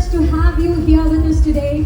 much to have you here with us today.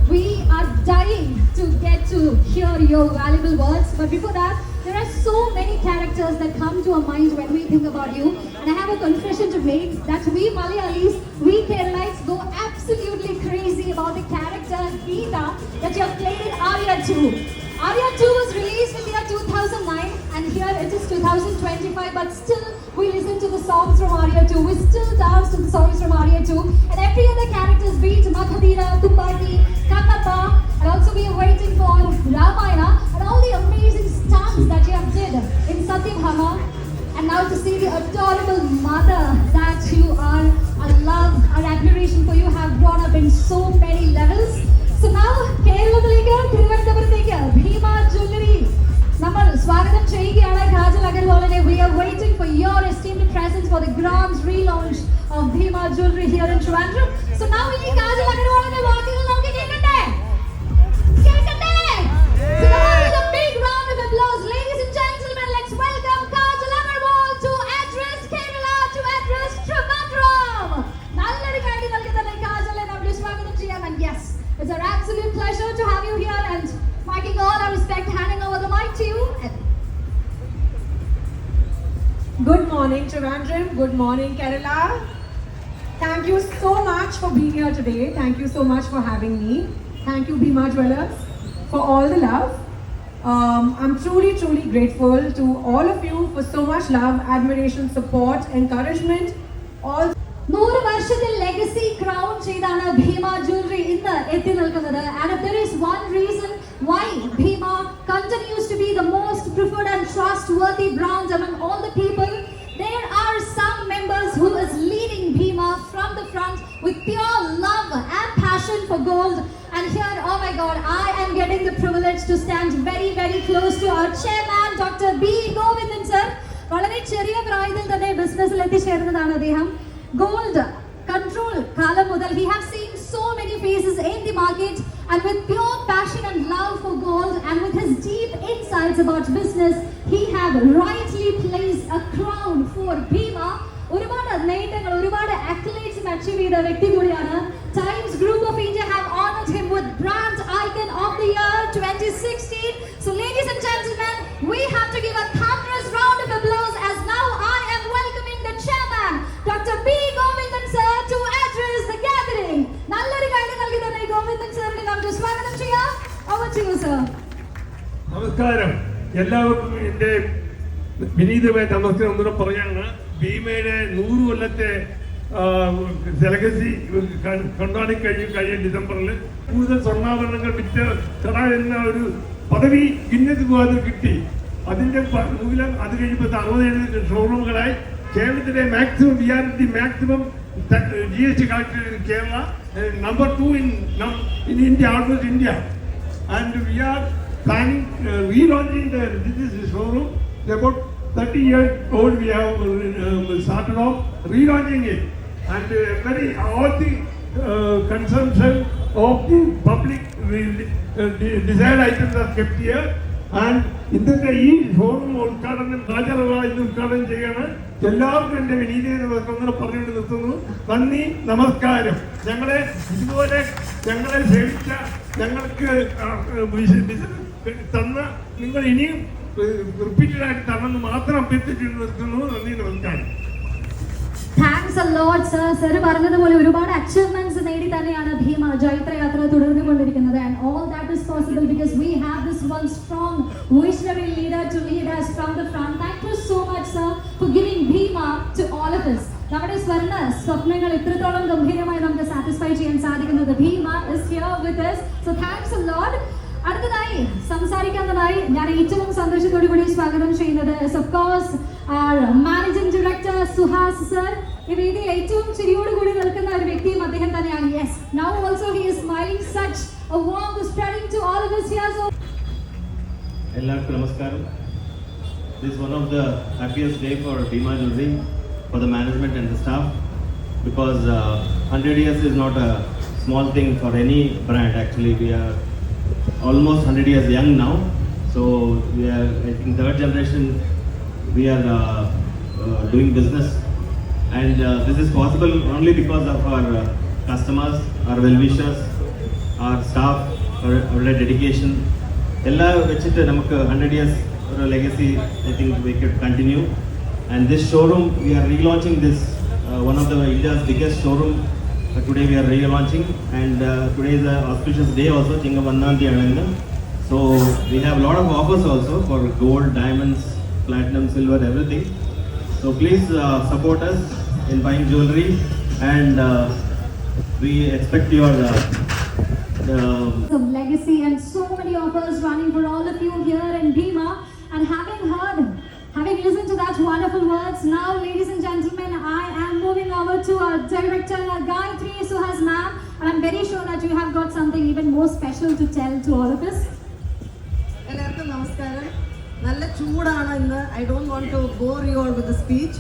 We are dying to get to hear your valuable words. But before that, there are so many characters that come to our mind when we think about you. And I have a confession to make that we Malayalis, we Keralites go absolutely crazy about the character Geeta that you have played in Arya 2. Arya 2 was released in the year 2009 and here it is 2025, but still we listen to the songs from Arya 2. We still dance to the songs from Arya 2. And every other character's beat, Maghadira, Tumbati, Kannappa, and also we are waiting for Ramayana and all the amazing stunts that you have did in Satyabhama. And now to see the adorable mother that you are, our love, our admiration for you have brought up in so many levels. So now, കേരളത്തിലേക്ക് തിരുവനന്തപുരത്തേക്ക് Bhima jewellery നമ്മൾ സ്വാഗതം ചെയ്യുകയാണ് kajal അഗർവാളിനെ. We are waiting for your esteemed presence for the grand relaunch of Bhima Jewelry here in Trivandrum. So now ഇനി കാജൽ അഗർവാളിന്റെ വാക്കുകൾ നമുക്ക് കേൾക്കട്ടെ. So now with a big round of applause, ladies and gentlemen, let's welcome Kajal Agarwal to address Kerala, to address Trivandrum. നല്ലൊരു കാര്യം നൽകുന്ന കാജലെ നമ്മൾ സ്വാഗതം ചെയ്യാം. And yes, it's our absolute pleasure to have you here and marking all our respect, handing over the mic to you. Good morning, Trivandrum. Good morning, Kerala. Thank you so much for being here today. Thank you so much for having me. Thank you, Bhima Jewellers, for all the love. I'm truly grateful to all of you for so much love, admiration, support, encouragement. All 100 വർഷത്തിൽ legacy crown ചെയ്താണ് Bhima jewellery ഇന്ന് എത്തി നിൽക്കുന്നത്. And if there is one reason why Bhima continues to be the most preferred and trustworthy brand among all the people, there are some members who is leading Bhima from the front with pure love and passion for gold. And here, oh my God, I am getting the privilege to stand very close to our chairman, Dr. B. Govindan sir. വളരെ ചെറിയ പ്രായത്തിൽ തന്നെ ബിസിനസ്സിൽ എത്തിച്ചേർന്നതാണ് അദ്ദേഹം. Gold control കാലം മുതൽ he has seen so many faces in the market, and with pure passion and love for gold and with his deep insights about business, he have rightly placed a crown for Bhima. ഒരുപാട് നേട്ടങ്ങൾ, ഒരുപാട് accolades achieve ചെയ്ത വ്യക്തി കൂടിയാണ്. Times Group of India have honored him with Brand Icon of the Year 2016. So ladies and gentlemen, we have to give a thunderous round of applause as now I am welcoming the chairman, Dr. B. Govindan sir, to address the gathering. നല്ലൊരു കാര്യം നൽകി തന്നെ ഗോവിന്ദൻ സാറിനെ നമുക്ക് സ്വാഗതം ചെയ്യാം. Over to you, sir. നമസ്കാരം. എല്ലാവർക്കും എൻ്റെ വിനീതമായ നമസ്കാരം ഒന്നുകൂടെ പറയാണ്. ഭീമയുടെ 100 കൊല്ലത്തെ ലെഗസി കൊണ്ടാടി കഴിഞ്ഞ ഡിസംബറിൽ കൂടുതൽ സ്വർണ്ണാഭരണങ്ങൾ വിറ്റ് കട എന്ന ഒരു പദവി ഗിന്നസ് ബുക്കിൽ കിട്ടി. അതിന്റെ മൂലം അത് കഴിയുമ്പോൾ 67 ഷോറൂമുകളായി കേരളത്തിലെ maximum maximum GST collector in Kerala, number 2 in India, almost India. And we are planning relaunching this showroom. About 30 years old we have started off relaunching it. And all the consumption of the public desired items are kept here. And ഇന്നത്തെ ഈ showroom ഉദ്ഘാടനം രാജാറായി ഉദ്ഘാടനം ചെയ്യാണ്. എല്ലാവർക്കും എൻ്റെ വിനീതയെ അങ്ങനെ പറഞ്ഞുകൊണ്ട് നിർത്തുന്നു. നന്ദി, നമസ്കാരം. ഞങ്ങളെ ഇതുപോലെ ഞങ്ങളെ സേവിച്ച, ഞങ്ങൾക്ക് തന്ന നിങ്ങൾ ഇനിയും റിപ്പീറ്റഡായിട്ട് തന്നെന്ന് മാത്രം അഭ്യർത്ഥിച്ചു നിർത്തുന്നു. നന്ദി, നമസ്കാരം. Thanks a lot, sir. Sir പറഞ്ഞതുപോലെ ഒരുപാട് അച്ചീവ്മെന്റ്സ് നേടി തന്നെയാണ് Bhima ജൈത്രയാത്ര തുടർന്നുകൊണ്ടിരിക്കുന്നത്. And all that is possible because we have this one strong visionary leader to lead us from the front. Thank you so much, sir, for giving Bhima to all of us. നമ്മുടെ സ്വപ്നങ്ങൾ ഇത്രത്തോളം ഗംഭീരമായി നമുക്ക് satisfy ചെയ്യാൻ സാധിക്കുന്നത് Bhima is here with us. So thanks a lot. അടുത്തതായി സംസാരിക്കുന്നതായി ഞാൻ ഏറ്റവും സന്തോഷത്തോടു കൂടി സ്വാഗതം ചെയ്യുന്നത് is of course our managing director Suhas sir. ഈ വേദിയിൽ ഏറ്റവും ചിരിയോട് കൂടി നിൽക്കുന്ന ഒരു വ്യക്തിയും അദ്ദേഹം തന്നെയാണ്. Yes, now also he is smiling such a warmth spreading to all of us here. So എല്ലാവർക്കും നമസ്കാരം. This is one of the happiest day for Bhima Jewelry, for the management and the staff, because 100 years is not a small thing for any brand. Actually, we are almost 100 years young now, so we are, I think, third generation we are doing business, and this is possible only because of our customers, our well-wishers, our staff, our dedication. Ella vechittu namakku 100 years legacy, I think we could continue. And this showroom, we are relaunching this, one of the India's biggest showroom. Today we are relaunching, and today is an auspicious day also, Chingamannanthi Ananga. So we have a lot of offers also for gold, diamonds, platinum, silver, everything. So please support us in buying jewelry, and we expect your Some legacy and so many offers running for all of you here in Bhima. And having listened to that wonderful words, now ladies and gentlemen, I am moving over to our director Gayatri Suhas ma'am, and I'm very sure that you have got something even more special to tell to all of us. എല്ലാവർക്കും നമസ്കാരം. നല്ല ചൂടാണ് ഇന്ന്. I don't want to bore you all with the speech.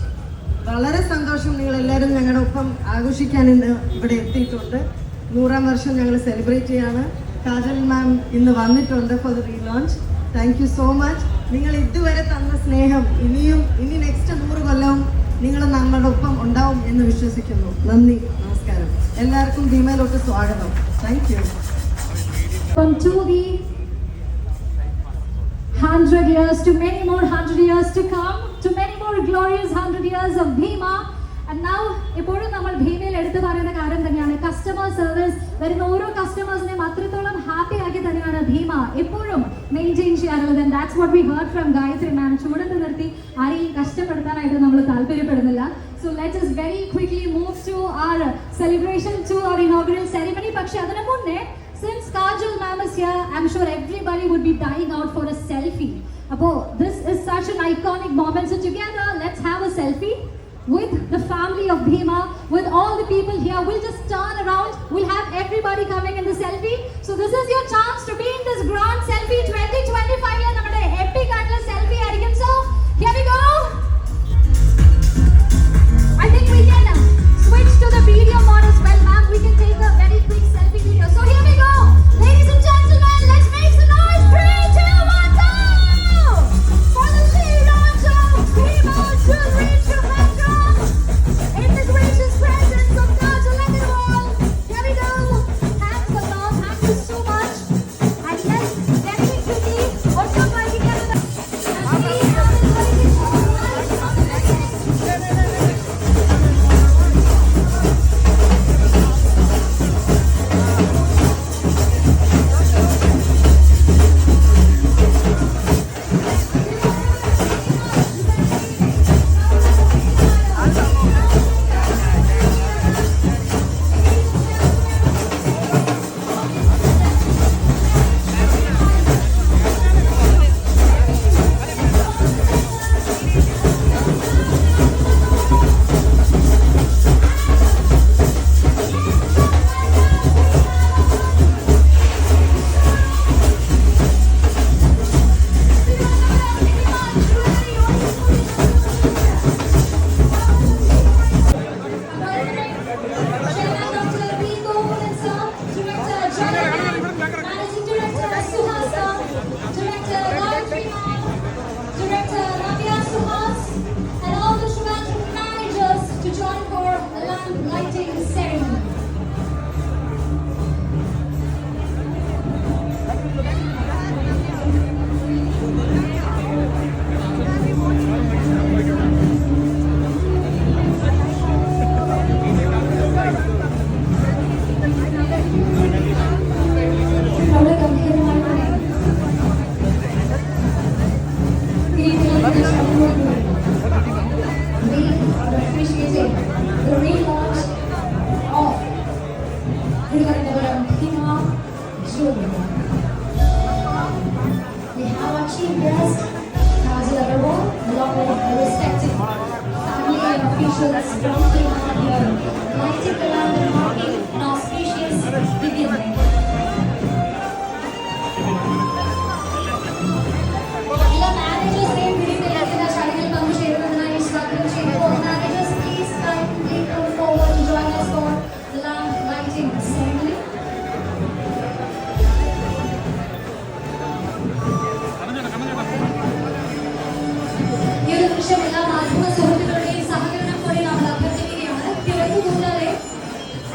വളരെ സന്തോഷം നിങ്ങൾ എല്ലാവരും ഞങ്ങളുടെ ഒപ്പം ആഘോഷിക്കാൻ ഇന്ന് ഇവിടെ എത്തിയിട്ടുണ്ട്. 100-ാം വർഷം ഞങ്ങൾ സെലിബ്രേറ്റ് ചെയ്യാണ്. കാജൽ മാം ഇന്ന് വന്നിട്ടുണ്ട് for the relaunch. Thank you so much. നിങ്ങൾ ഇതുവരെ തന്ന സ്നേഹം ഇനി നെക്സ്റ്റ് 100 കൊല്ലവും നിങ്ങൾ നമ്മളുടെ ഒപ്പം ഉണ്ടാവും എന്ന് വിശ്വസിക്കുന്നു. നന്ദി, നമസ്കാരം. എല്ലാവർക്കും ഭീമയിലോട്ട് സ്വാഗതം. Thank you. To the 100 years, to many more 100 years to come, to many more glorious 100 years of Bhima. And now, ഇപ്പോഴും നമ്മൾ ഭീമയിൽ എടുത്തു പറയുന്ന കാര്യം തന്നെയാണ് കസ്റ്റമർ സർവീസ്. വരുന്ന ഓരോ കസ്റ്റമേഴ്സിനെയും അത്രത്തോളം ഹാപ്പി ആക്കി തന്നെയാണ് ഭീമ എപ്പോഴും മെയിൻറ്റെയിൻ ചെയ്യാറുള്ളത്. And that's what we heard from Gayathri ma'am. ചൂടത്ത് നിർത്തി ആരെയും കഷ്ടപ്പെടുത്താനായിട്ട് നമ്മൾ താല്പര്യപ്പെടുന്നില്ല. So let us very quickly move to our celebration, to our inaugural ceremony. പക്ഷേ അതിനു മുന്നേ, since Kajal ma'am is here, I'm sure everybody would be dying out for a selfie. Appo, this is such an iconic moment. So together, let's have a selfie with the family of Bhima, with all the people here. We'll just turn around. We'll have everybody coming in the selfie. So this is your chance to be in this grand selfie 2025. La nammade epic aayittulla selfie aayirikkum. So here we go. I think we can switch to the video mode as well, ma'am. We can take a very quick selfie video. So here we go. Ladies and gentlemen, let's make some noise. 3, 2, 1, go! For the relaunch of Bhima Jewelry Trivandrum, in the gracious presence of Kajal Agarwal. Here we go. Thanks a lot. Thank you so much. And yes, very quickly, also try to get the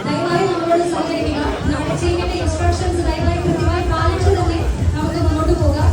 ദയവായി അവതരിക്കുക. നമ്മുടെ ടീമിന്റെ instructions ദയവായി കൃത്യമായി പാലിച്ചു തന്നെ നമുക്ക് മുന്നോട്ട് പോകാം.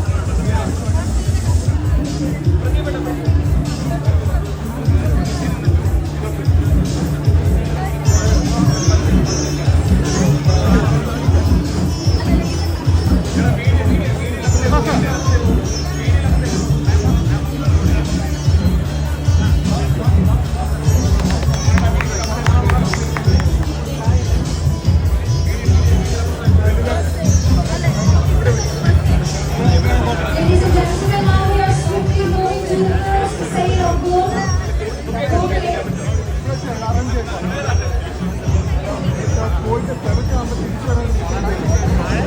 Ladies and gentlemen, now we are swiftly moving to the first sale of gold.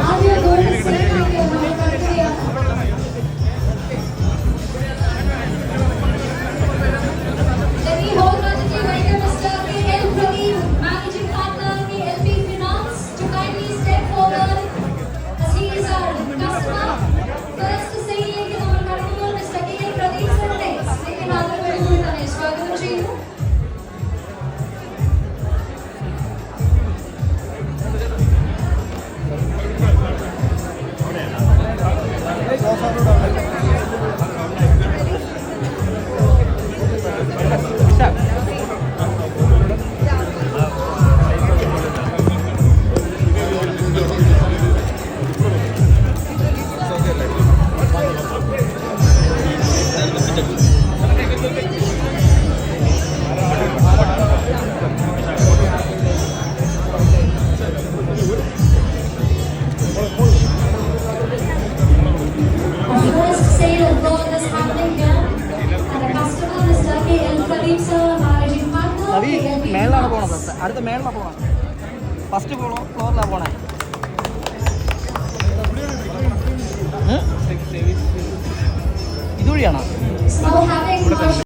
ആദ്യ ഗോൾഡ് സെയിലിലേക്ക് നമ്മൾ കടക്കുകയാണ്. Let me wholeheartedly welcome Mr. K.L. Pradeep, Managing Partner, KLP Finance, to kindly step forward as he is our customer. First സെയിലിലേക്ക് നമ്മൾ കടക്കുമ്പോൾ Mr. K.L. Pradeep സാറിനെ സ്നേഹമാദരവോടുകൂടി തന്നെ സ്വാഗതം ചെയ്യുന്നു. First sale of gold is happening here, and the customer Mr. K.L. Pradeep sir, Managing Partner, KLP മേളിലാണ് Finance. പോകണം. അടുത്ത മേളിലാണ് പോകണം. First ഫ്ലോറിലാണ് പോണേ. ഇതുവഴിയാണോ? Now having